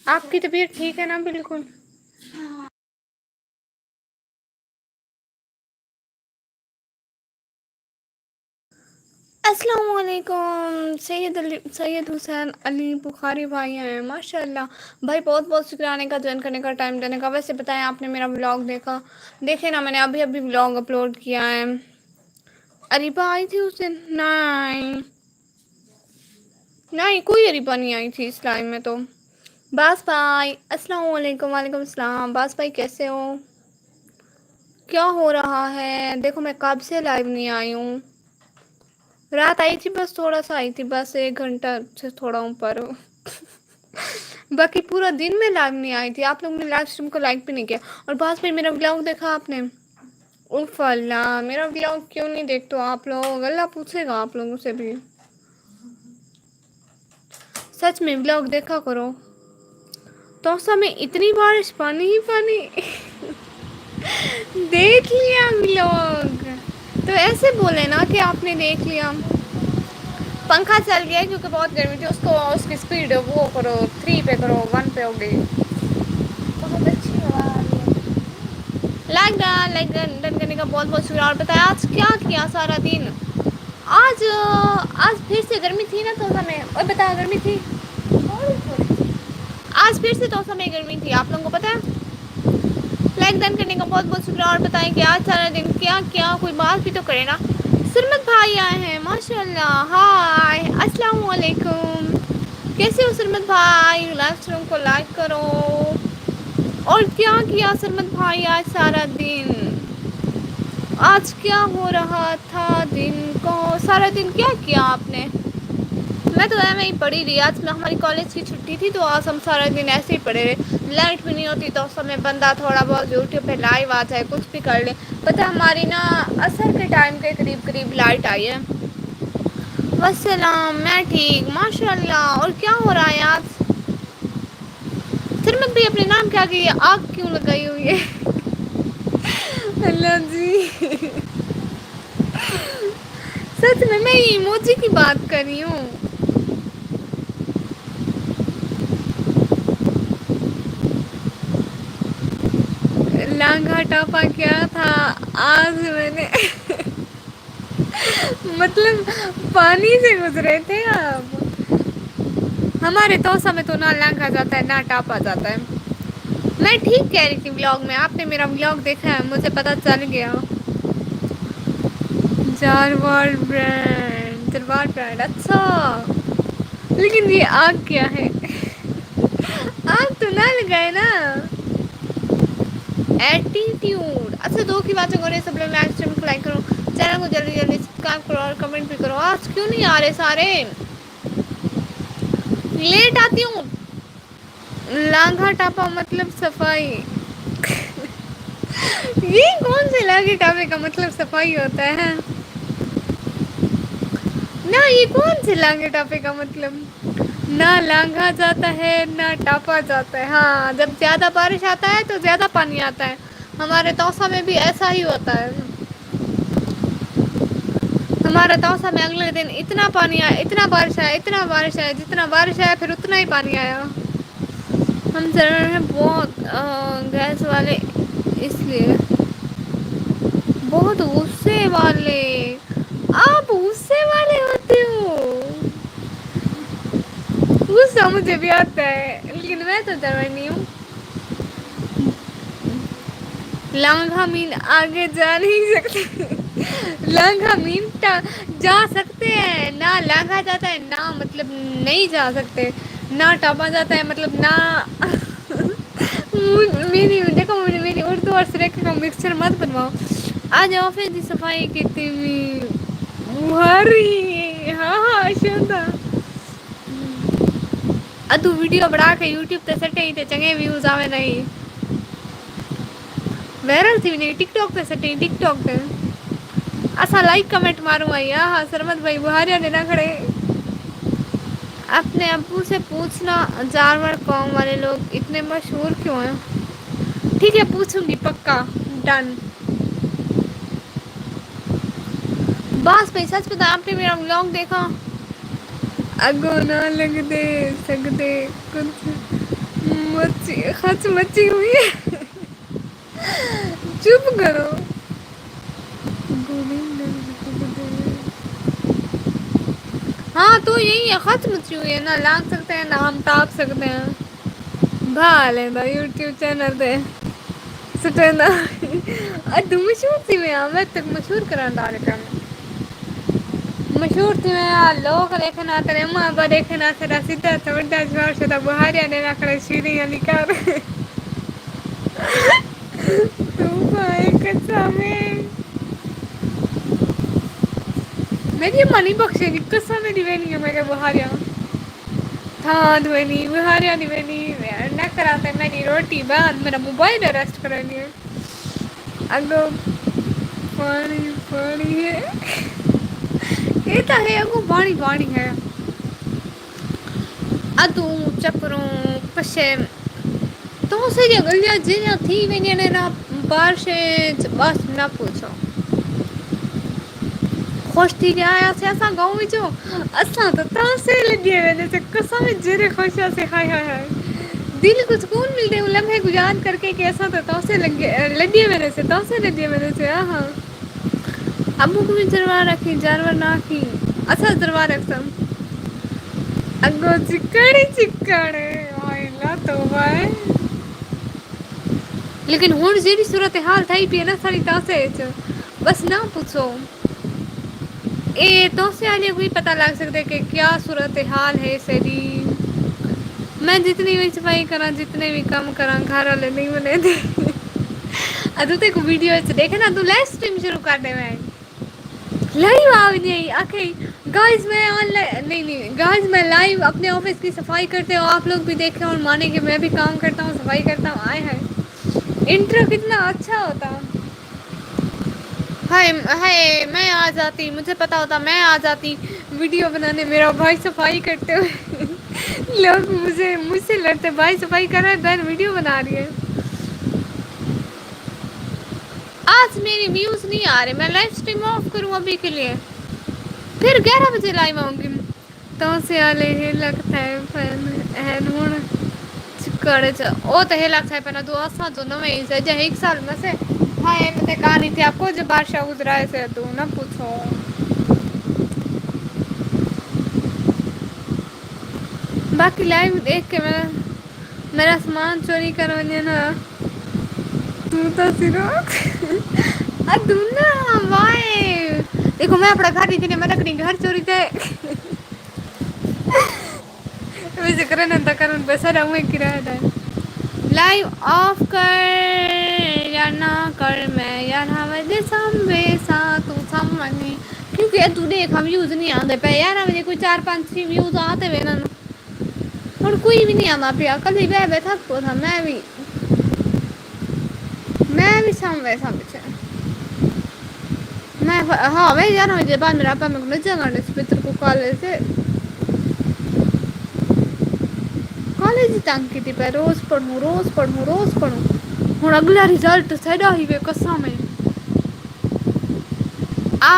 آپ کی طبیعت ٹھیک ہے نا بالکل؟ السلام علیکم سید حسین علی بخاری بھائی ہیں ماشاء اللہ بھائی، بہت بہت شکریہ آنے کا، جوائن کرنے کا، ٹائم دینے کا۔ ویسے بتائیں، آپ نے میرا ولاگ دیکھا؟ دیکھے نا، میں نے ابھی ولاگ اپلوڈ کیا ہے۔ اریبہ آئی تھی اس دن؟ نہیں نہیں، کوئی اریبہ نہیں آئی تھی اس ٹائم میں تو۔ باس بھائی السلام علیکم۔ وعلیکم السلام باس بھائی، کیسے ہو؟ کیا ہو رہا ہے؟ دیکھو میں کب سے لائیو نہیں آئی ہوں۔ رات آئی تھی، بس تھوڑا سا آئی تھی، بس 1 گھنٹہ سے تھوڑا اوپر۔ باقی پورا دن میں لائیو نہیں آئی تھی۔ آپ لوگوں نے لائیو اسٹریم کو لائک بھی نہیں کیا۔ اور باس بھائی، میرا ولاگ دیکھا آپ نے؟ اوف اللہ، میرا ولاگ کیوں نہیں دیکھتے ہو آپ لوگ؟ اللہ پوچھے گا آپ لوگوں سے بھی۔ سچ میں ولاگ دیکھا کرو۔ توسا میں اتنی بارش، پانی ہی پانی۔ دیکھ لیا ولاگ تو ایسے بولے نا کہ آپ نے دیکھ لیا۔ پنکھا چل گیا ہے کیونکہ بہت گرمی تھی، اس کو اس کی اسپیڈ وہ کرو 3 پہ کرو، 1 پہ ہو گئی۔ بہت اچھی ہوا آ رہی ہے۔ لائک ڈن کرنے کا بہت بہت شکریہ۔ اور بتایا آج کیا سارا دن؟ آج پھر سے گرمی تھی نا توسا میں، اور بتا گرمی تھی؟ آج پھر سے توسا میں گرمی تھی، آپ لوگوں کو پتہ ہے؟ لائک ڈن کرنے کا بہت بہت شکریہ۔ اور بتائیں کہ آج سارا دن کیا کوئی بات بھی تو کرے نا۔ سرمت بھائی آئے ہیں ماشاء اللہ، ہائے السلام علیکم۔ کیسے ہو سرمت بھائی؟ لائف اسٹریم کو لائک کرو۔ اور کیا سرمت بھائی آج سارا دن؟ آج کیا ہو رہا تھا دن کو؟ سارا دن کیا آپ نے؟ میں تو میں ہی پڑھی رہی۔ آج ہماری کالج کی چھٹی تھی تو آج ہم سارا دن ایسے ہی پڑھے رہے۔ لائٹ بھی نہیں ہوتی تو اس سمے بندہ تھوڑا بہت یوٹیوب پہ لائیو آ جائے، کچھ بھی کر لے۔ پتہ ہماری نا عصر کے ٹائم کے قریب لائٹ آئی ہے۔ والسلام، میں ٹھیک ماشاء اللہ۔ اور کیا ہو رہا ہے آج؟ سرمت بھی اپنے نام کے آگے یہ آگ کیوں لگائی ہوئی ہے؟ اللہ جی، سچ میں یہ ایموجی کی بات کر رہی ہوں۔ لانگا ٹاپا کیا تھا آج؟ میں نے مطلب پانی سے گزرے تھے آپ؟ ہمارے توسا میں تو نہ لانگا جاتا ہے نہ ٹاپا جاتا ہے۔ میں ٹھیک کہہ رہی تھی ولاگ میں، آپ نے میرا ولاگ دیکھا ہے، مجھے پتا چل گیا۔ تلوار برانڈ اچھا، لیکن یہ آگ کیا ہے؟ آگ تو نہ لگائے نا۔ ایٹیٹیوڈ اچھا، 2 کی باتیں کریں، سب لوگ لائک اسٹریم کو لائک کرو، چینل کو جلدی سبسکرائب کرو اور کمنٹ بھی کرو۔ آج کیوں نہیں آ رہے سارے؟ لیٹ آتی ہوں۔ لانگا ٹاپا مطلب صفائی؟ یہ کون سے لانگے ٹاپے کا مطلب صفائی ہوتا ہے؟ نہ یہ کون سے لانگے ٹاپے کا مطلب؟ نہ لانگا جاتا ہے نہ ٹاپا جاتا ہے۔ ہاں، جب زیادہ بارش آتا ہے تو زیادہ پانی آتا ہے۔ ہمارے توسا میں بھی ایسا ہی ہوتا ہے۔ ہمارا توسا میں اگلے دن اتنا پانی آیا، اتنا بارش آیا، جتنا بارش آیا پھر اتنا ہی پانی آیا۔ ہم ضرور ہیں بہت گیس والے، اس لیے بہت غصے والے۔ آپ غصے والے ہوتے ہو؟ غصہ مجھے بھی آتا ہے لیکن میں تو ڈرتی ہوں۔ لانگا مین آگے جا نہیں سکتے؟ لانگا مین جا سکتے ہیں، نہ لانگا جاتا ہے نہ مطلب نہیں جا سکتے، نہ ٹاپا جاتا ہے مطلب نہ۔ دیکھو میری اردو اور سریکا کا مکسچر مت بنواؤ۔ آج آفس کی صفائی کی تھی بھاری، ہاں شوندہ ادو ویڈیو بنا کے یوٹیوب تے سٹے ہی تے چنگے ویوز آوے نہیں۔ وائرل تھی نہیں، ٹک ٹاک پہ سٹی، ٹک ٹاک پہ اسا لائک کمنٹ ماروں آئی۔ ہاں سرمت بھائی بہاریا نے نہ کھڑے۔ اپنے ابو سے پوچھنا جانور قوم والے لوگ اتنے مشہور کیوں ہیں؟ ٹھیک ہے پوچھوں گی پکا، ڈن۔ بس بھائی سچ بتا، آپ نے میرا ولاگ دیکھا؟ اگو نہ لگ دے سکتے کچھ مچی خچ مچی ہوئی ہے. چپ کرو. ہاں تو یہی ہے خچ مچی ہوئی ہے نہ لگ سکتے ہیں نہ ہم ٹاپ سکتے ہیں. بھا لیندا یوٹیوب چینل تے سٹیندا ادو مشہور تھی میں تک مشہور کران دار کم مشہور تھی میں لوگ دیکھنا ترے اما ابا دیکھنا ترا سدھا بڑا جوار شدہ بہاریا نے رکھڑے شیرین علی کر تو بھائی قسم ہے میری اما نہیں بخشے گی قسم میری بہن ہے میرے بہاریا ہاں دھونی بہاریا دی بنی نہ کراتے میری روٹی بند میرا موبائل ریسٹ کرانی ہے اگو پانی پانی ہے یہ تو ہے اگو پانی پانی ہے ادوں چپروں پچھے تو سے گلیاں جیاں تھی ونین نا بارشیں بس نہ پوچھو خوش تھی گ آیا سے اساں گاؤں وچوں اساں تو تاسے لگے ونے سے قسم جڑے خوش سے ہائے ہائے ہائے دل کو سکون ملتے ہیں لمحے گزار کر کے کیسا تو سے لگے میرے سے تو سے لگے میرے سے ہاں ابو کو بھی چروا رکھی جانور نہ کی اصل دروا رکھ سم اگو چکڑ ہی چکڑ اللہ توبہ ہے لیکن ہن جیڑی صورت حال تھئی پی نا ساڈی تاسے وچ بس نہ پوچھو اے تو سے آج کوئی پتا لگ سکتا ہے کہ کیا صورت حال ہے سری میں جتنی بھی صفائی کرا جتنے بھی کام کرا گھر والے نہیں بنے دے ا تو کو ویڈیو دیکھے نا تو لائف اسٹریم شروع کر دے میں لائو آ نہیں آکھیں گائز میں آن نہیں نہیں گائز میں لائیو اپنے آفس کی صفائی کرتے ہو آپ لوگ بھی دیکھیں اور مانیں کہ میں بھی کام کرتا ہوں صفائی کرتا ہوں آئے ہیں انٹرو کتنا اچھا ہوتا ہائے ہائے میں آ جاتی مجھے پتا ہوتا میں آ جاتی ویڈیو بنانے میرا بھائی صفائی کرتے ہوئے لوگ مجھ سے لڑتے بھائی صفائی کر رہا ہے بہن ویڈیو بنا رہی ہے آج میری ویوز نہیں آ رہے میں لائف اسٹریم آف کروں ابھی کے لیے پھر 11 بجے لائیو آؤں گی تو سے آلے ہی لگتا ہے چکڑ وہ تو ہے لگتا ہے پہنا دو تو ن جے ایک سال میں سے ہاں م کہانی تھی آپ کو جو بادشاہ گزرائے سے تو نہ پوچھو باقی لائو دیکھ کے میرا سامان چوری کرونی نا تو سرا دنا بائے دیکھو میں اپنا گھر نہیں میں رکھنی گھر چوری تھے ذکر نتا کر پیسہ رہوں کرایہ دار لائیو آف کر یا نہ کر میں یار تو سمجھ کیونکہ تو دیکھ ویوز نہیں آتے پے یار مجھے کوئی 4-5 ویوز آتے ہوئے نا اور کوئی بھی نہیں آنا پیا کلی بہ تھک تھا میں بھی سام ویسا بچ میں ہاں میں 11 بجے بعد میرا ابا میں جگہ پتر کو کالج سے کالج ہی تنگ کی پہ روز پڑھوں روز پڑھوں ہوں اگلا رزلٹ سیدا ہی قسم ہے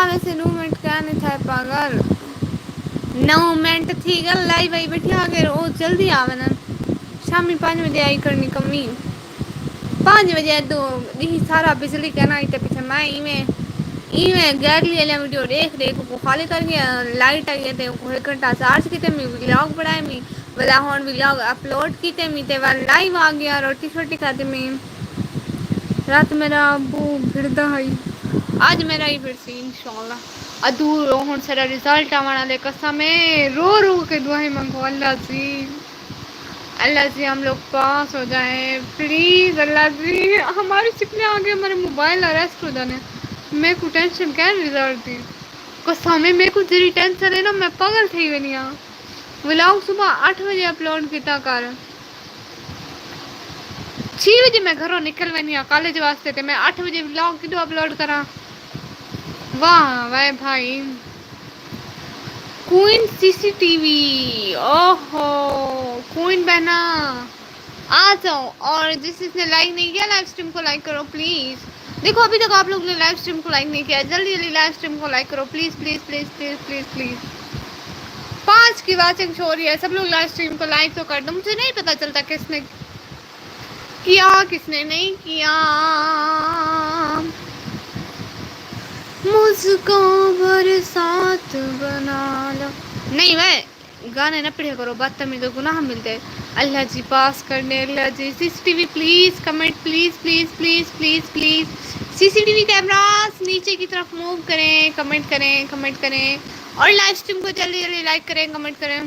ویسے 9 منٹ کیا نہیں تھا پاگل 9 منٹ تھی گل لائی بائی بیٹھی آ گ وہ جلدی آ نا شامی 5 بجے آئی کرنی کمی 5 بجے دو سارا بجلی کہنا پیچھے میں گیرلی ویڈیو دیکھ کو خالی کر گیا لائٹ آئی ہے ایک گھنٹہ چارج کی لاگ بڑھائے بلا ہن ویلاگ اپلوڈ کیتے لائو آ گیا روٹی شوٹی کھا میں رات میرا ابو گردا ہے آج میرا ہی پھر سی انشاء اللہ ادور ہن سارا رزلٹ آنے قسم رو کے دعائیں منگو اللہ جی ہم لوگ پاس ہو جائیں پلیز اللہ جی ہمارے چکنے آگے ہمارے موبائل اریسٹ ہو جانے میں کو ٹینشن کیا رزلٹ دی قسم میرے کو جی ٹینشن ہے نا میں پاگل تھی ونی ولاگ صبح 8 بجے اپلوڈ کیتا کر 6 بجے میں گھروں نکل ونی کالج واسطے تے میں 8 بجے ولاگ کیوں اپلوڈ کرا واہ واہ بھائی کوئن سی سی ٹی وی او ہو کوئن بہنا آ جاؤ اور جس نے لائک نہیں کیا لائف اسٹریم کو لائک کرو پلیز دیکھو ابھی تک آپ لوگ نے لائف اسٹریم کو لائک نہیں کیا جلدی لائف اسٹریم کو لائک کرو please please please please please please 5 کی واچنگ شو ہو رہی ہے سب لوگ لائف اسٹریم کو لائک تو کر دو مجھے نہیں پتا چلتا کس نے کیا کس نے نہیں کیا مجھ کو برسات بنا لو. نہیں میں گانے نہ پڑھیا کرو بدتمیز گناہ ملتے. اللہ جی پاس کرنے Allah ji C C T V please comment please please please please please C C T V cameras نیچے کی طرف موو کریں کمنٹ کریں اور لائیو اسٹریم کو جلدی جلدی لائک کریں کمنٹ کریں.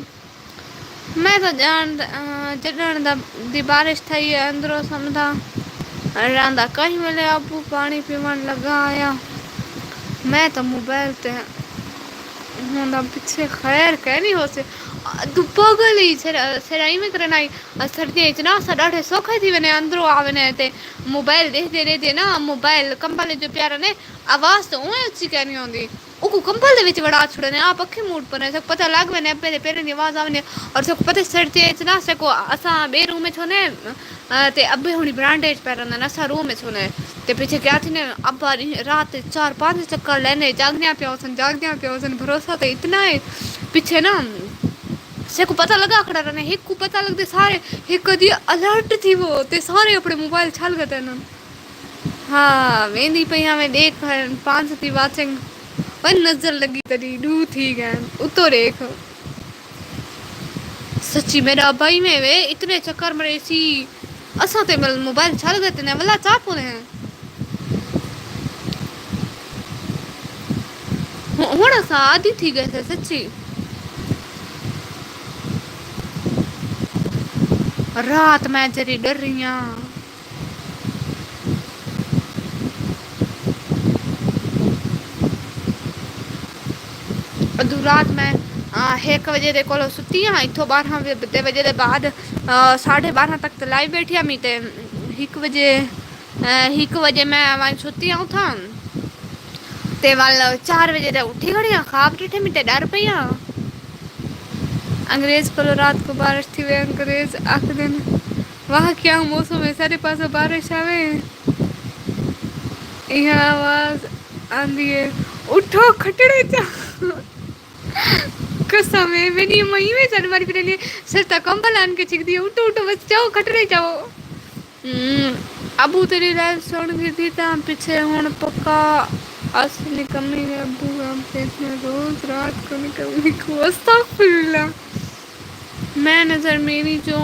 میں تو جڈ دی بارش تھی اندروں سمجھا راندا کہیں ملے ابو پانی پیون لگا آیا میں تو موبائل تے ہوں پیچھے خیر کہ نہیں ہو سے دپا گلی سرائی میں کرنا آئی سردی نا ڈاھے سوکھے تھی ونے اندروں آنے موبائل دیکھتے رہتے نا موبائل کمپل جو پیارا نے آواز تو اویں اچھی کہنی ہوندی وہ کمپل دے وڑا چھڑنے آپ پکھے موڈ پر سب پتہ لگ میں نے پہلے کی آواز آنے اور سب پتہ سڑتے نا سکو اساں بے روم میں چھونے تے ابے ہونی برانڈیج پہ رہنا نسا روم میں چھونے تے پیچھے کیا تھی نے ابا رات 4-5 چکر لینے جاگنے پیاسن بھروسہ تو اتنا ہے پیچھے نا سے کو پتہ لگا کھڑا رہنے ایک کو پتہ لگ دے سارے ایک کدی الرٹ تھی وہ تے سارے اپنے موبائل چھل گئے تھے نا. ہاں ویندی پئی میں دیکھ 5 تھی واچنگ پر نظر لگی تری ڈو تھی گیا اتو ریکھ سچی میرا بھائی میں وے اتنے چکر مرے سی اساں تے موبائل چھل گئے تے ولا چا پونے ہیں ہن اساں عادی تھی گئے تھے سچی رات میں جری ڈر رہی ہوں ادو رات میں 1 بجے دے کولو ستی ہاں اتھوں 12 بجے دے بعد 12:30 تک تو لائیو بیٹھی امی تے 1 بجے میں ستی ہوں تھا تے وال 4 بجے تے اٹھی کھڑی ہاں خواب ڈٹھے میں تے ڈر پئی ہاں انگریز کو رات کو بارش تھی وے انگریز آکھ دین واہ کیا موسم ہے سارے پاسے بارش آوے یہ آواز آندھی ہے اٹھو کھٹڑے چا قسم ہے میری مئی میں جنوری پہ لیے سر تک کمبل آن کے چک دیا اٹھو بس جاؤ کھٹرے جاؤ ابو تیری لائف سن گئی تھی تا پیچھے ہون پکا اصلی کمی ہے ابو ہم پیسے روز رات کو نکلنے کو استغفراللہ میں نظر میری جو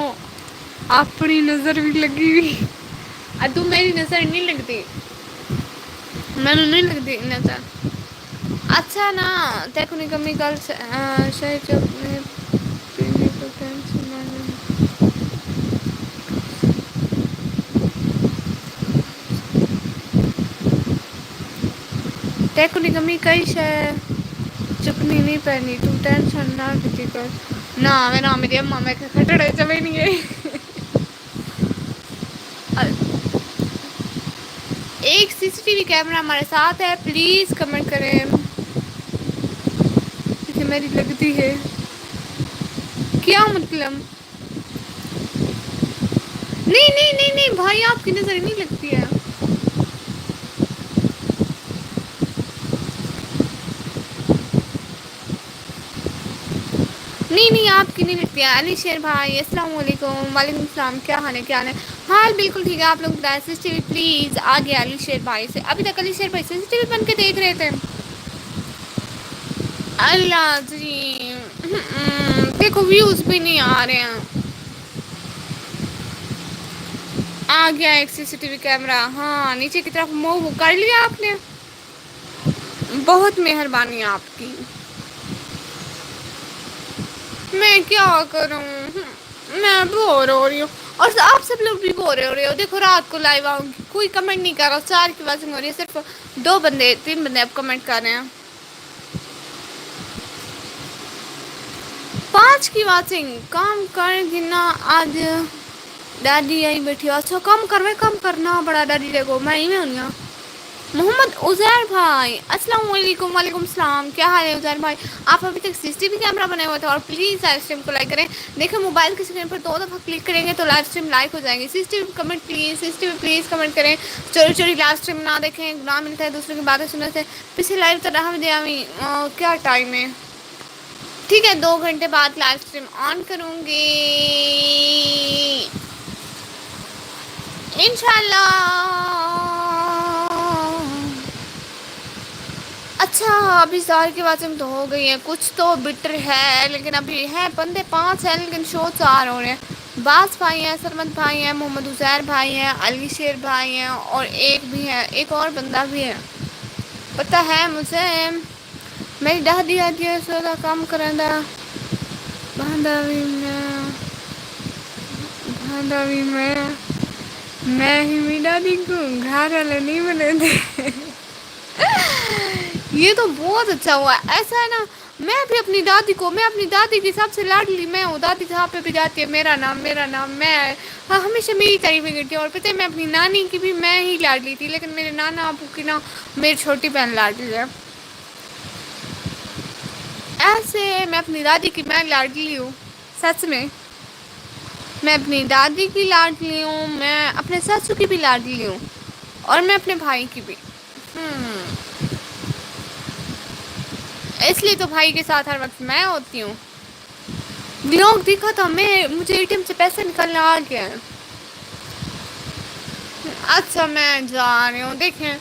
اپنی نظر بھی لگی ہوئی ادو میری نظر نہیں لگتی میں نہیں لگتی نظر اچھا نا دیکھو نی کمی کل شاہ چک میں پینے کو ٹینشن دیکھو نی کمی کئی شے چکنی نہیں پہنی تو ٹینشن نہ کیتی کر نہ میں نہ میری اما میں کھٹڑے چ نہیں ہے ایک سی سی ٹی وی کیمرہ ہمارے ساتھ ہے پلیز کمنٹ کریں کیونکہ میری لگتی ہے کیا مطلب نہیں بھائی آپ کی نظر نہیں لگتی ہے نہیں آپ کی نہیں لگتی ہے علی شیر بھائی السلام علیکم وعلیکم السلام کیا حال ہے کیا حال ہے ہاں بالکل ٹھیک ہے آپ لوگ بتائیں سی سی ٹی وی پلیز آ گیا علی شیر بھائی سے ابھی تک علی شیر بھائی سی سی ٹی وی بن کے دیکھ رہے تھے اللہ جی دیکھو ویوز بھی نہیں آ رہے ہیں آ گیا ایک سی سی ٹی وی کیمرہ ہاں نیچے کی طرف موو کر لیا آپ نے بہت مہربانی آپ کی میں کیا کروں میں بور ہو رہی ہوں اور آپ سب لوگ بھی بور ہو رہے ہو دیکھو رات کو لائیو آؤں گی کوئی کمنٹ نہیں کر رہا 4 کی واچنگ ہو رہی ہے صرف 3 بندے اب کمنٹ کر رہے ہیں 5 کی واچنگ کام کر گنا آج دادی آئی بیٹھی اچھا کم کرنا بڑا دادی دیکھو میں ہی میں ہونی ہاں محمد عزیر بھائی السلام علیکم وعلیکم السلام کیا حال ہے عزیر بھائی آپ ابھی تک سی سی ٹی وی کیمرہ بنائے ہوئے تھے اور پلیز لائیو اسٹریم کو لائک کریں دیکھیں موبائل کی اسکرین پر 2 دفعہ کلک کریں گے تو لائیو اسٹریم لائک ہو جائیں گی C C T V comment please C C T V please comment کریں چوری چوری لائیو اسٹریم نہ دیکھیں گناہ ملتا ہے دوسروں کی باتیں سننے سے پچھے لائیو تو رہا دیا کیا ٹائم ہے ٹھیک ہے 2 گھنٹے بعد لائیو اسٹریم آن کروں گی انشاءاللہ. اچھا ابھی ظاہر کی باتیں تو ہو گئی ہیں، کچھ تو بٹر ہے لیکن ابھی ہے بندے 5 ہیں لیکن شو 4 ہو رہے ہیں. باز بھائی ہیں، سرمد بھائی ہیں، محمد عزیر بھائی ہیں، علی شیر بھائی ہیں اور ایک بھی ہے، ایک اور بندہ بھی ہے. پتہ ہے مجھے میری دادی آتی ہے سارا کام کراندا باندھا بھی میں ہی میری دادی کو گھر والے نہیں بنے دے. یہ تو بہت اچھا ہوا ایسا ہے نا. میں اپنی دادی کی سب سے لاڈلی میں ہوں. دادی جہاں پہ بھی جاتی ہے میرا نام میں. ہاں ہمیشہ میری تعریفیں کرتی ہے. اور پتہ ہے میں اپنی نانی کی بھی میں ہی لاڈلی تھی لیکن میرے نانا ابو کی نا میری چھوٹی بہن لاڈلی ہے. ایسے میں اپنی دادی کی میں لاڈلی ہوں سچ میں. میں اپنی دادی کی لاڈلی ہوں، میں اپنے سسر کی بھی لاڈلی ہوں اور میں اپنے بھائی کی بھی. اس لیے تو بھائی کے ساتھ ہر وقت میں ہوتی ہوں. ویلوگ دیکھا تھا مجھے اے ٹی ایم سے پیسے نکالنا آ گیا ہے. اچھا میں جا رہی ہوں دیکھیں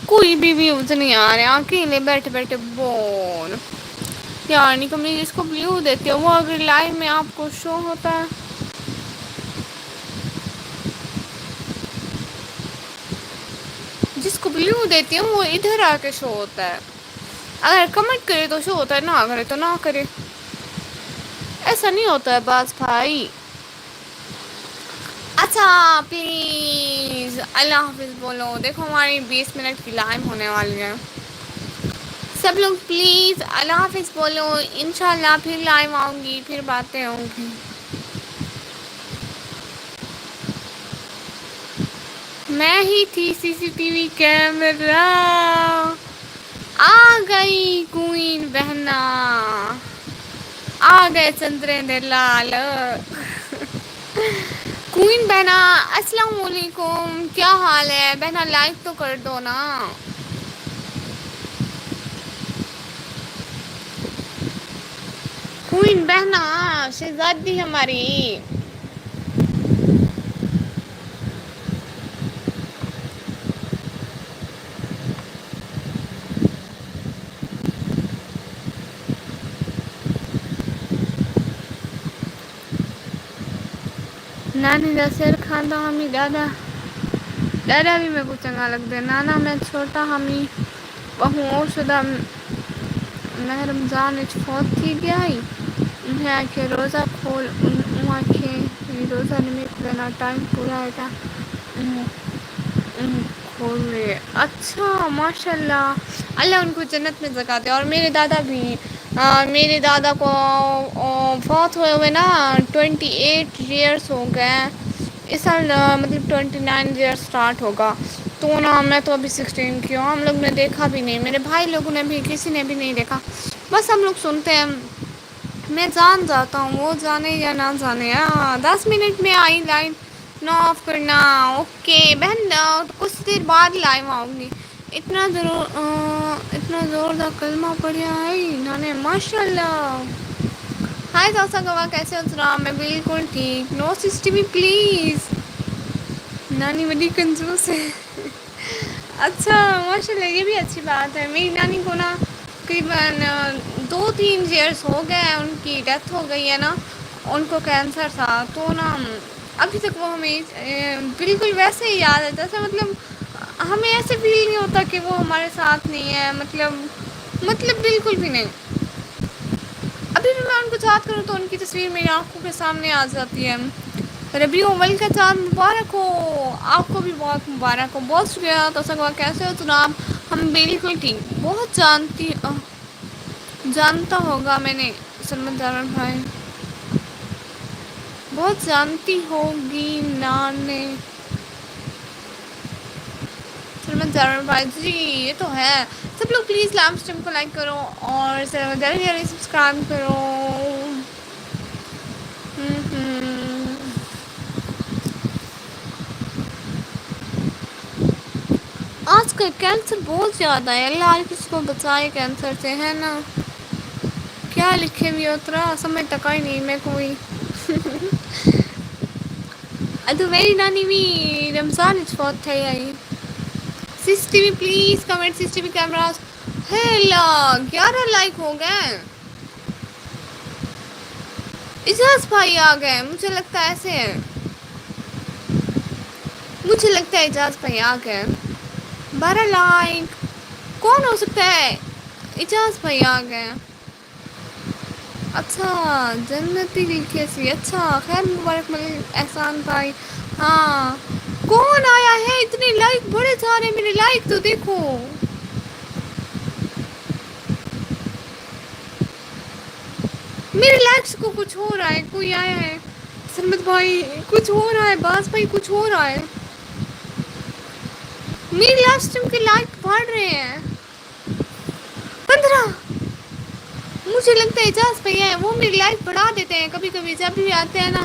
کوئی بھی ویوز نہیں آ رہے اکیلے بیٹھے بیٹھے بور. یار نہیں کمی جس کو بلیو دیتے ہو وہ اگر لائو میں آپ کو شو ہوتا ہے. جس کو بلیو دیتی ہوں وہ ادھر آ کے شو ہوتا ہے. اگر کمنٹ کرے تو شو ہوتا ہے نہ کرے تو نہ کرے. ایسا نہیں ہوتا ہے باز بھائی. اچھا پلیز اللہ حافظ بولو. دیکھو ہماری 20 منٹ کی لائن ہونے والی ہے. سب لوگ پلیز اللہ حافظ بولو. انشاء اللہ پھر لائو آؤں گی پھر باتیں ہوں گی. میں ہی تھی سی سی ٹی وی کیمرہ. آ گئی کوئین بہنا. آ گئے چندرے دے لال. کوئین بہنا السلام علیکم. کیا حال ہے بہنا لائک تو کر دو نا. کوئین بہنا شہزادی ہماری. نانی دا سر کھاندہ ہمیں دادا بھی میں کو چنگا لگتا ہے. نانا میں چھوٹا ہمیں بہو اور شدہ ماہ رمضان فوت تھی گئی. انہیں آنکھیں روزہ کھول آنکھیں روزہ نمک لینا ٹائم پورا ہے. اچھا ماشاء اللہ. اللہ ان کو جنت میں جگا دے. اور میرے دادا بھی میرے دادا کو فوت ہوئے ہوئے نا 28 ایئرس ہو گئے. اس سال مطلب 29 ایئر اسٹارٹ ہوگا. تو نا میں تو ابھی 16 کی ہوں. ہم لوگ نے دیکھا بھی نہیں. میرے بھائی لوگوں نے بھی کسی نے بھی نہیں دیکھا. بس ہم لوگ سنتے ہیں. میں جان جاتا ہوں وہ جانے یا نہ جانے. 10 منٹ میں آئی لائن نو آف کرنا. اوکے بہن کچھ دیر بعد لائو آؤں گی. اتنا زور دا کلمہ پڑھیا ہے انہوں نے ماشاء اللہ. ہائے ساسا گواہ کیسے اترا. میں بالکل ٹھیک. نو سسٹی بھی پلیز. نانی بڑی کنجوس ہے. اچھا ماشاء اللہ یہ بھی اچھی بات ہے. میری نانی کو نا تقریباً 2-3 ایئرس ہو گئے ہیں. ان کی ڈیتھ ہو گئی ہے نا. ان کو کینسر تھا تو نا ابھی تک وہ ہمیں بالکل ویسے ہی یاد ہے جیسے مطلب ہمیں ایسے فیل نہیں ہوتا کہ وہ ہمارے ساتھ نہیں ہے. مطلب بالکل بھی نہیں. ابھی بھی میں ان کو یاد کروں تو ان کی تصویر میری آنکھوں کے سامنے آ جاتی ہے. ربیع الاول کا چاند مبارک ہو. آپ کو بھی بہت مبارک ہو. بہت شکریہ. تو سکوا کیسے ہو جناب. ہم بالکل ٹھیک. بہت جانتا ہوگا میں نے سلمان جاوید بھائی. بہت جانتی ہوگی نانے سلمان جاوید بھائی. جی یہ تو ہے. سب لوگ پلیز لائیو اسٹریم کو لائک کرو اور جلدی سبسکرائب کرو. آج کل کینسر بہت زیادہ ہے. اللہ ہر کسی کو بچائے کینسر سے ہے نا. کیا لکھے ہوئے اترا سمجھ تک آئی نہیں میں کوئی. ادو میری نانی بھی رمضان فوت تھے آئی سیس ٹی وی پلیز کمنٹ سیس ٹی وی کیمراز ہیلا 11 لائک ہو گئے اجاز بھائی آ گئے مجھے لگتا ہے ایسے ہے مجھے لگتا ہے اجاز بھائی آ گئے 12 لائک کون ہو سکتا ہے اجاز بھائی آ گئے اچھا جنتی کیسی اچھا خیر مبارک مل احسان بھائی ہاں کون آیا ہے اتنے لائک بڑے سارے میرے لائک تو دیکھو میرے لائکس کو کچھ ہو رہا ہے کوئی آیا ہے سرمت بھائی کچھ ہو رہا ہے باز بھائی کچھ ہو رہا ہے میری لاسٹ ٹائم کے لائک بڑھ رہے ہیں 15 مجھے لگتا ہے اجاز بھیا ہے وہ میری لائف بڑھا دیتے ہیں کبھی کبھی جب بھی آتے ہیں نا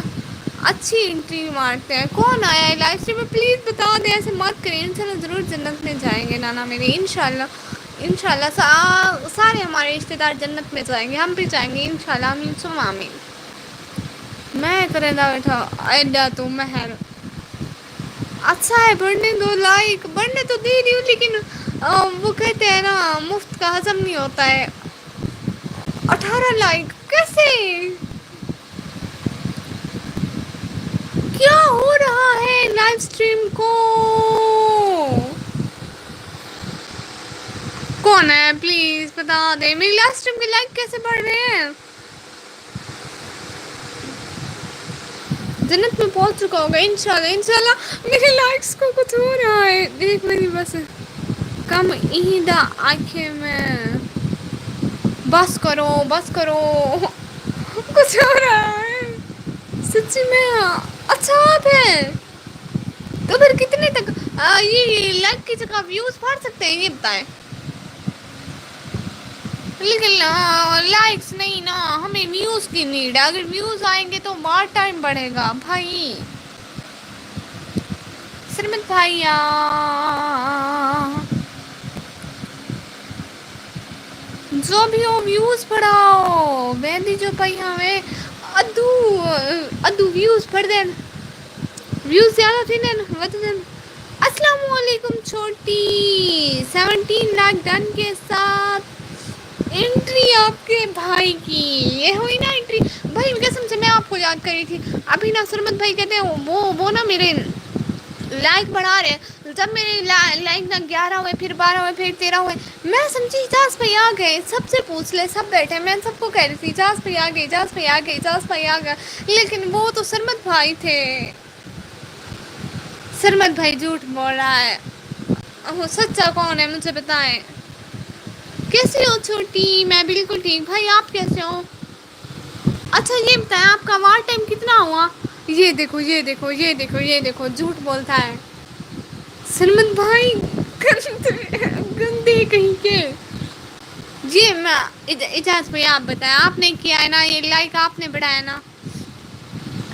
اچھی انٹری مارتے ہیں کون آیا ہے لائف اسٹریم میں پلیز بتا دیں ایسے مت کریں انشاءاللہ ضرور جنت میں جائیں گے نانا میرے انشاءاللہ سارے ہمارے رشتہ دار جنت میں جائیں گے ہم بھی جائیں گے انشاءاللہ آمین ثم آمین میں کرندہ بیٹھا ایڈا تو مہر اچھا ہے بڑھنے دو لائک بڑھنے تو دے رہی ہوں لیکن وہ کہتے ہیں نا مفت کا ہضم نہیں ہوتا ہے 18 لائک کیسے کیا ہو رہا ہے لائیو اسٹریم کو کون ہے پلیز بتا دے میری لائیو اسٹریم کے لائک کیسے بڑھ رہے ہیں جنت میں پہنچ چکا ہوگا انشاءاللہ میرے لائکس کو کچھ ہو رہا ہے دیکھ میری بس کم عیدہ آنکھیں میں بس کرو کچھ ہو رہا ہے سچی میں اچھا آپ ہے تو پھر کتنے تک یہ لائک کی جگہ ویوز بڑھ سکتے ہیں یہ بتائیں لیکن لائکس نہیں نا ہمیں ویوز کی نیڈ ہے اگر ویوز آئیں گے تو بہت ٹائم بڑھے گا بھائی سرمت بھائیا جو بھی ہو ویوز بڑھاؤ مہندی جو پئی ہمیں ادو ویوز بڑھ دین ویوز زیادہ تھی دین السلام علیکم چھوٹی 17 لاکھ ڈن کے ساتھ انٹری آپ کے بھائی کی یہ ہوئی نا انٹری بھائی قسم سے میں آپ کو یاد کری تھی ابھی نا سرمت بھائی کہتے ہیں وہ نا میرے لائک بڑھا رہے ہیں جب میرے لائک نا 11 ہوئے پھر 12 ہوئے پھر 13 ہوئے میں سمجھی اجاز بھائی آ گئے سب سے پوچھ لے سب بیٹھے میں سب کو کہہ رہی تھی اجاز بھائی آ گئے لیکن وہ تو سرمت بھائی تھے سرمت بھائی جھوٹ بول رہا ہے سچا کون ہے مجھے بتائیں کیسے ہو چھوٹی میں بالکل ٹھیک بھائی آپ کیسے ہو اچھا یہ بتائیں آپ کا وار ٹائم کتنا ہوا یہ دیکھو جھوٹ بولتا ہے سلمان بھائی گندے کہیں کے جی میں اجاز بھائی آپ بتائیں آپ نے کیا ہے نا یہ لائک آپ نے بڑھایا نا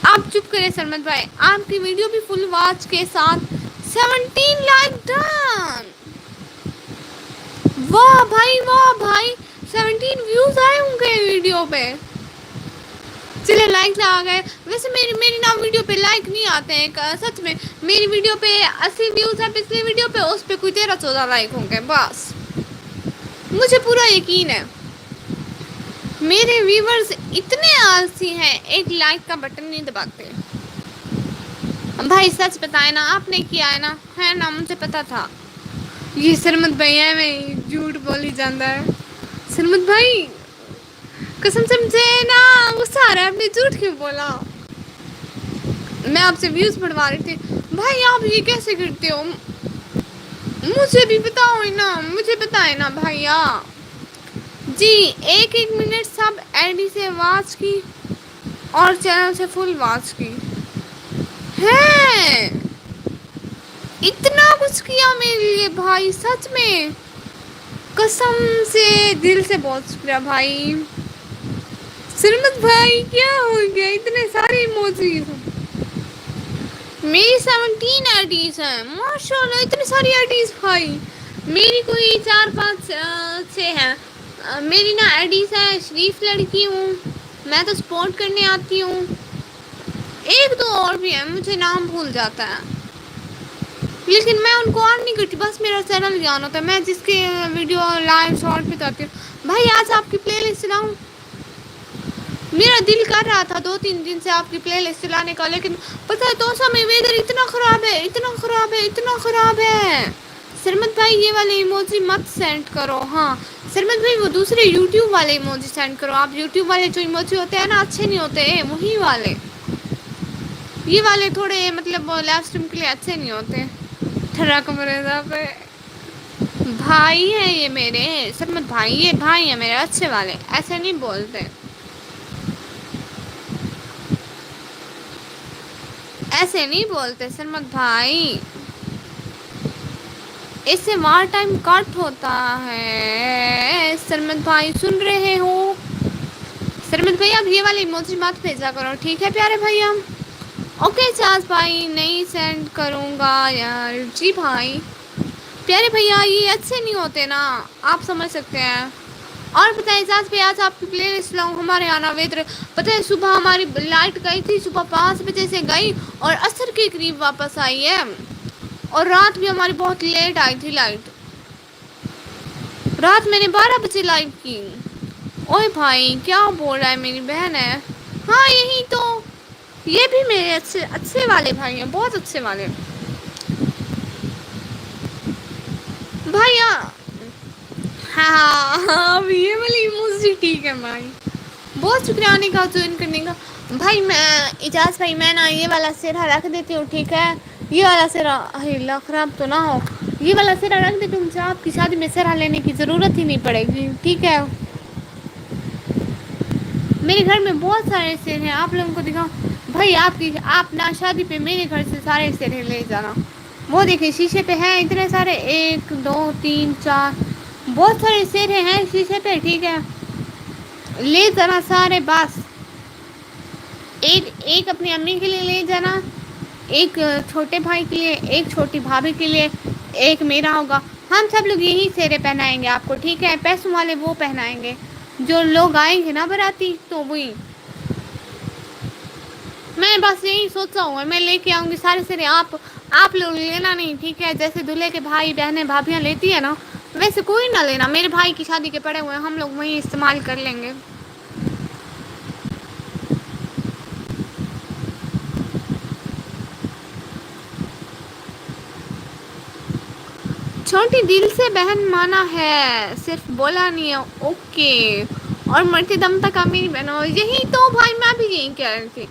آپ چپ کریں سلمت بھائی آپ کی ویڈیو بھی فل واچ کے ساتھ 17 لائک ڈن واہ بھائی 17 ویوز آئے ہوں گے ویڈیو پہ چلے لائک آ گئے ویسے میری نا ویڈیو پہ لائک نہیں آتے ہیں سچ میں میری ویڈیو پہ 80 ویوز ہے پچھلی ویڈیو پہ اس پہ کوئی 13-14 لائک ہوں گے بس مجھے پورا یقین ہے میرے ویورز اتنے آلسی ہیں ایک لائک کا بٹن نہیں دباتے بھائی سچ بتائے نا آپ نے کیا ہے نا مجھے پتا تھا یہ سرمت بھائی ہے میں جھوٹ بولی جاندہ ہے سرمت بھائی قسم سے مجھے نا غصہ آ رہا ہے آپ نے جھوٹ کیوں بولا میں آپ سے ویوز بڑھوا رہی تھی بھائی آپ یہ کیسے کرتے ہو مجھے بھی بتائیں نا بھائیا جی 1 منٹ سب ایل ڈی سے واچ کی اور چینل سے فل واچ کی ہے اتنا کچھ کیا میرے لیے بھائی سچ میں قسم سے دل سے بہت شکریہ بھائی سرمت بھائی کیا ہو گیا اتنے سارے ایموجیز میری 17 آئیڈیز ہیں ماشاء اللہ اتنی ساری آئیڈیز بھائی میری کوئی 4-5 ہیں میری نا آئیڈیز ہے شریف لڑکی ہوں میں تو سپورٹ کرنے آتی ہوں ایک دو اور بھی ہیں، مجھے نام بھول جاتا ہے، لیکن میں ان کو آن نہیں کرتی، بس میرا چینل جان ہوتا ہے، میں جس کی ویڈیو لائیو شارٹ پہ کرتی ہوں۔ بھائی آج آپ کی پلے لسٹ چلاؤں؟ میرا دل کر رہا تھا 2-3 دن سے آپ کی پلے لسٹ چلانے کا، لیکن پتہ ہے توسا میں ویدر اتنا خراب ہے، اتنا خراب ہے، اتنا خراب ہے۔ سرمت بھائی یہ والے ایموجی مت سینڈ کرو، ہاں سرمت بھائی وہ دوسرے یوٹیوب والے ایموجی سینڈ کرو، آپ یوٹیوب والے جو ایموجی ہوتے ہیں نا اچھے نہیں ہوتے، وہی والے، یہ والے تھوڑے مطلب لائف اسٹریم کے لیے اچھے نہیں ہوتے۔ ٹھڑک مریضا پہ بھائی ہے یہ میرے، سرمت بھائی یہ بھائی ہے میرے اچھے والے، ایسے نہیں بولتے، ایسے نہیں بولتے سرمت بھائی، اس سے وار ٹائم کٹ ہوتا ہے۔ سرمت بھائی سن رہے ہو؟ سرمت بھائی اب یہ والے ایموجی مت بھیجا کرو، ٹھیک ہے پیارے بھیا؟ اوکے ساز بھائی نہیں سینڈ کروں گا یار، جی بھائی پیارے بھیا یہ اچھے نہیں ہوتے نا، آپ سمجھ سکتے ہیں۔ اور بتائیں اعجاز بھائی آج آپ کی پلے لسٹ لاؤں؟ ہمارے یہاں نا ویدر پتہ ہے، صبح ہماری لائٹ گئی تھی، صبح 5 بجے سے گئی اور عصر کے قریب واپس آئی ہے، اور رات بھی ہماری بہت لیٹ آئی تھی لائٹ، رات میں نے 12 بجے لائٹ کی۔ اوئے بھائی کیا بول رہا ہے، میری بہن ہے، ہاں یہی تو، یہ بھی میرے اچھے اچھے والے بھائی ہیں، بہت اچھے والے بھائی۔ ہاں ہاں یہ والی ایموجی ٹھیک ہے بھائی، بہت شکریہ آنے کا، جوائن کرنے کا۔ بھائی میں اجاز بھائی میں نا یہ والا سرا رکھ دیتی ہوں، ٹھیک ہے؟ یہ والا سرا اللہ خراب تو نہ ہو، یہ والا سرا رکھ دیتی ہوں، مجھے آپ کی شادی میں سرا لینے کی ضرورت ہی نہیں پڑے گی، ٹھیک ہے؟ میرے گھر میں بہت سارے سیر ہیں، آپ لوگوں کو دکھاؤں؟ بھائی آپ نا شادی پہ میرے گھر سے سارے سیرے لے جانا، وہ دیکھیں شیشے پہ ہیں اتنے سارے، 1 2 3 4 بہت سارے سیرے ہیں شیشے پہ، ٹھیک ہے؟ لے ذرا سارے بس، ایک اپنی امی کے لیے لے جانا، ایک چھوٹے بھائی کے لیے، ایک چھوٹی بھابھی کے لیے، ایک میرا ہوگا، ہم سب لوگ یہی سیرے پہنائیں گے آپ کو، ٹھیک ہے؟ پیسوں والے وہ پہنائیں گے، جو لوگ آئیں گے نا باراتی تو وہی، میں بس یہی سوچا ہوں میں لے کے آؤں گی سارے سیرے، آپ لوگ لینا نہیں، ٹھیک ہے؟ جیسے دلہے کے بھائی بہنیں بھابیاں لیتی ہے نا ویسے کوئی نہ لینا، میرے بھائی کی شادی کے پڑے ہوئے ہیں، ہم لوگ وہیں استعمال کر لیں گے۔ چھوٹی دل سے بہن مانا ہے، صرف بولا نہیں ہے، اوکے، اور مرتے دم تک آپ میری بہن ہو، یہی تو بھائی میں بھی یہی کہہ رہی تھی،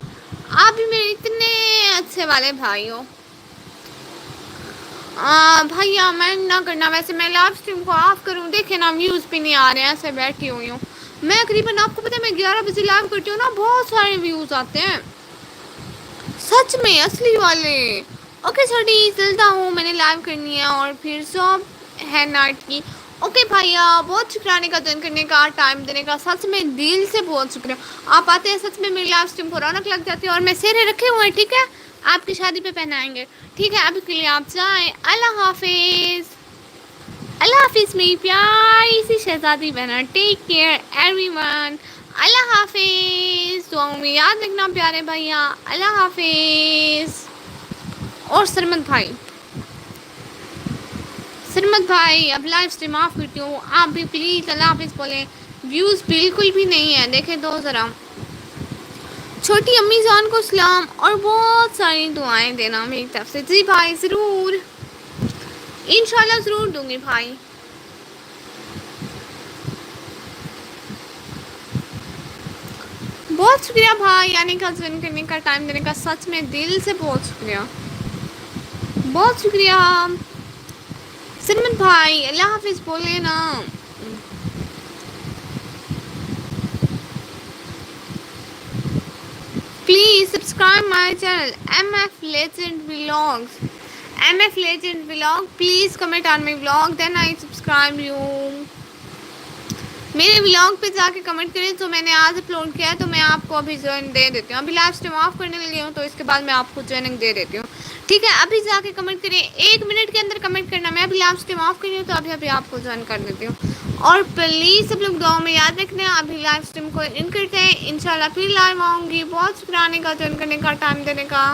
آپ بھی میرے اتنے اچھے والے بھائی ہو۔ بھیا میں نہ کرنا، ویسے میں لائیو اسٹریم کو آف کروں، دیکھیں نا ویوز بھی نہیں آ رہے ہیں، ایسے بیٹھی ہوئی ہوں میں، قریباً آپ کو پتہ ہے میں 11 بجے لائیو کرتی ہوں نا، بہت سارے ویوز آتے ہیں سچ میں، اصلی والے۔ اوکے چھوٹی چلتا ہوں، میں نے لائیو کرنی ہے اور پھر سب ہے نائٹ کی۔ اوکے بھائیا بہت شکریہ آنے کا، جوائن کرنے کا، ٹائم دینے کا، سچ میں دل سے بہت شکریہ، آپ آتے ہیں سچ میں میری لائیو اسٹریم کو رونق لگ جاتی ہے، اور میں سیرے رکھے ہوئے ہیں، ٹھیک ہے؟ آپ کی شادی پہ پہنائیں گے، ٹھیک ہے؟ ابھی کے لیے آپ جائیں، اللہ حافظ، اللہ حافظ میری پیاری سی شہزادی بہنا، ٹیک کیئر ایوری ون، اللہ حافظ، دعاؤں میں یاد رکھنا پیارے بھیا، اللہ حافظ۔ اور سرمت بھائی اب لائیو اسٹریم آف کرتی ہوں، آپ بھی پلیز اللہ حافظ بولیں، ویوز بالکل بھی نہیں ہے، دیکھیں تو ذرا، چھوٹی امی جان کو سلام اور بہت ساری دعائیں دینا میری طرف سے، جی بھائی ضرور، انشاءاللہ ضرور دوں گی بھائی۔ بہت شکریہ بھائی آنے کا، جوائن کرنے کا، ٹائم دینے کا، سچ میں دل سے بہت شکریہ، بہت شکریہ۔ سرمت بھائی اللہ حافظ بولے نا، please subscribe my channel M F legend vlogs, M F legend vlog, please comment on my vlog then I subscribe you, میرے ولاگ پہ جا کے کمنٹ کریں، تو میں نے آج اپلوڈ کیا ہے تو میں آپ کو ابھی جوائن دے دیتی ہوں، ابھی لائیو اسٹریم آف کرنے لگی ہوں تو اس کے بعد میں آپ کو جوائننگ دے دیتی ہوں، ٹھیک ہے؟ ابھی جا کے کمنٹ کریں، 1 منٹ کے اندر کمنٹ کرنا، میں ابھی لائیو اسٹریم آف کر رہی ہوں تو ابھی آپ کو جوائن کر دیتی ہوں، اور پلیز سب لوگ دعاؤں میں یاد رکھنا ہے. ابھی لائیو اسٹریم کو ان کرتے ہیں, انشاءاللہ پھر لائیو آؤں گی. بہت شکریہ آنے کا, جوائن کرنے کا, ٹائم دینے کا.